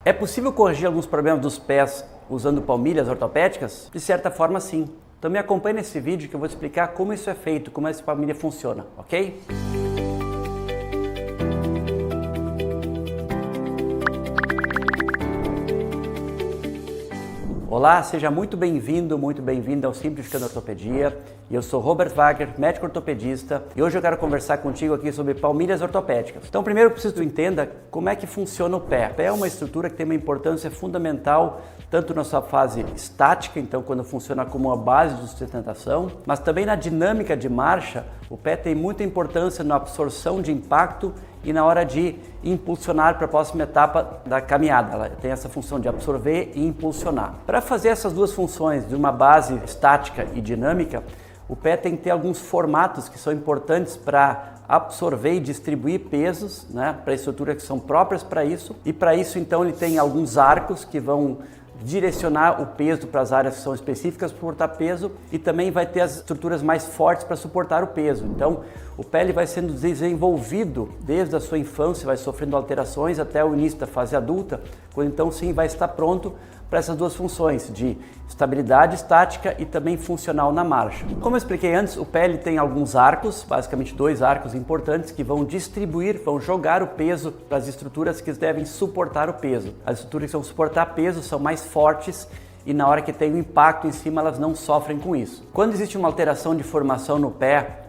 É possível corrigir alguns problemas dos pés usando palmilhas ortopédicas? De certa forma, sim. Então me acompanhe nesse vídeo que eu vou te explicar como isso é feito, como essa palmilha funciona, ok? Olá, seja muito bem-vindo, muito bem-vinda ao Simplificando Ortopedia. Eu sou Robert Wagner, médico ortopedista, e hoje eu quero conversar contigo aqui sobre palmilhas ortopédicas. Então, primeiro eu preciso que tu entenda como é que funciona o pé. O pé é uma estrutura que tem uma importância fundamental, tanto na sua fase estática, então quando funciona como uma base de sustentação, mas também na dinâmica de marcha. O pé tem muita importância na absorção de impacto e na hora de impulsionar para a próxima etapa da caminhada. Ela tem essa função de absorver e impulsionar. Para fazer essas duas funções de uma base estática e dinâmica, o pé tem que ter alguns formatos que são importantes para absorver e distribuir pesos, para estruturas que são próprias para isso. E para isso, então, ele tem alguns arcos que vão direcionar o peso para as áreas que são específicas para suportar peso, e também vai ter as estruturas mais fortes para suportar o peso. Então, o pé ele vai sendo desenvolvido desde a sua infância, vai sofrendo alterações até o início da fase adulta, quando então sim vai estar pronto para essas duas funções de estabilidade estática e também funcional na marcha. Como eu expliquei antes, o pé ele tem alguns arcos, basicamente dois arcos importantes que vão distribuir, vão jogar o peso para as estruturas que devem suportar o peso. As estruturas que vão suportar peso são mais fortes e na hora que tem o impacto em cima elas não sofrem com isso. Quando existe uma alteração de formação no pé,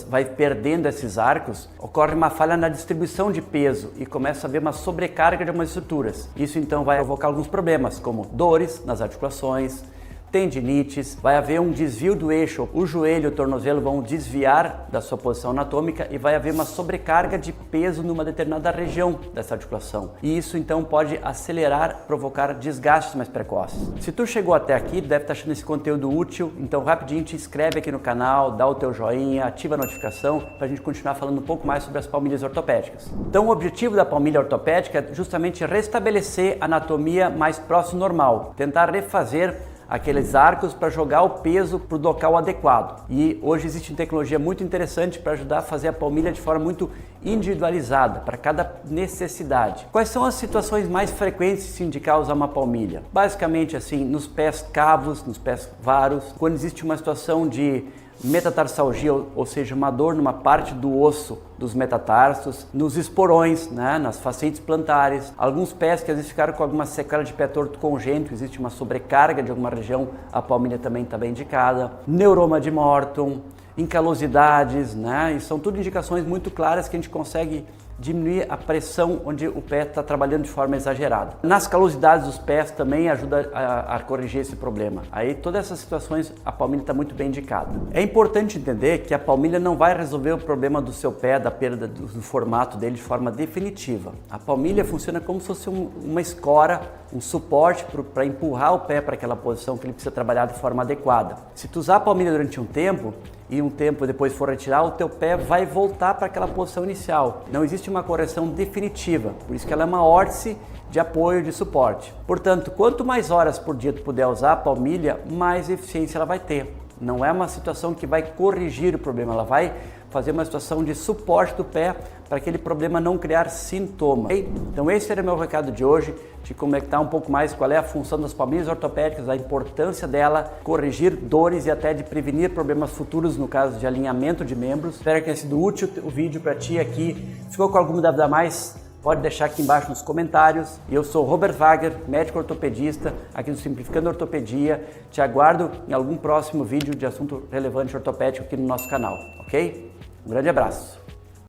vai perdendo esses arcos, ocorre uma falha na distribuição de peso e começa a haver uma sobrecarga de algumas estruturas. Isso então vai provocar alguns problemas, como dores nas articulações, tendinites, vai haver um desvio do eixo, o joelho e o tornozelo vão desviar da sua posição anatômica e vai haver uma sobrecarga de peso numa determinada região dessa articulação. E isso então pode acelerar, provocar desgastes mais precoces. Se tu chegou até aqui, deve estar achando esse conteúdo útil, então rapidinho te inscreve aqui no canal, dá o teu joinha, ativa a notificação para a gente continuar falando um pouco mais sobre as palmilhas ortopédicas. Então o objetivo da palmilha ortopédica é justamente restabelecer a anatomia mais próximo do normal, tentar refazer aqueles arcos para jogar o peso para o local adequado. E hoje existe tecnologia muito interessante para ajudar a fazer a palmilha de forma muito individualizada, para cada necessidade. Quais são as situações mais frequentes de se indicar usar uma palmilha? Basicamente assim, nos pés cavos, nos pés varos, quando existe uma situação de metatarsalgia, ou seja, uma dor numa parte do osso dos metatarsos, nos esporões, nas facentes plantares, alguns pés que às vezes ficaram com alguma sequela de pé torto congênito, existe uma sobrecarga de alguma região, a palmilha também está bem indicada, neuroma de Morton, incalosidades, e são tudo indicações muito claras que a gente consegue diminuir a pressão onde o pé está trabalhando de forma exagerada. Nas calosidades dos pés também ajuda a corrigir esse problema. Aí todas essas situações a palmilha está muito bem indicada. É importante entender que a palmilha não vai resolver o problema do seu pé, da perda do formato dele de forma definitiva. A palmilha funciona como se fosse uma escora, um suporte para empurrar o pé para aquela posição que ele precisa trabalhar de forma adequada. Se tu usar a palmilha durante um tempo e um tempo depois for retirar, o teu pé vai voltar para aquela posição inicial. Não existe uma correção definitiva, por isso que ela é uma órtese de apoio, de suporte. Portanto, quanto mais horas por dia tu puder usar a palmilha, mais eficiência ela vai ter. Não é uma situação que vai corrigir o problema, ela vai fazer uma situação de suporte do pé para aquele problema não criar sintomas. Okay? Então esse era o meu recado de hoje, te conectar um pouco mais qual é a função das palmilhas ortopédicas, a importância dela, corrigir dores e até de prevenir problemas futuros no caso de alinhamento de membros. Espero que tenha sido útil o vídeo para ti aqui. Ficou com alguma dúvida a mais? Pode deixar aqui embaixo nos comentários. Eu sou Robert Wagner, médico ortopedista, aqui do Simplificando Ortopedia. Te aguardo em algum próximo vídeo de assunto relevante ortopédico aqui no nosso canal, ok? Um grande abraço!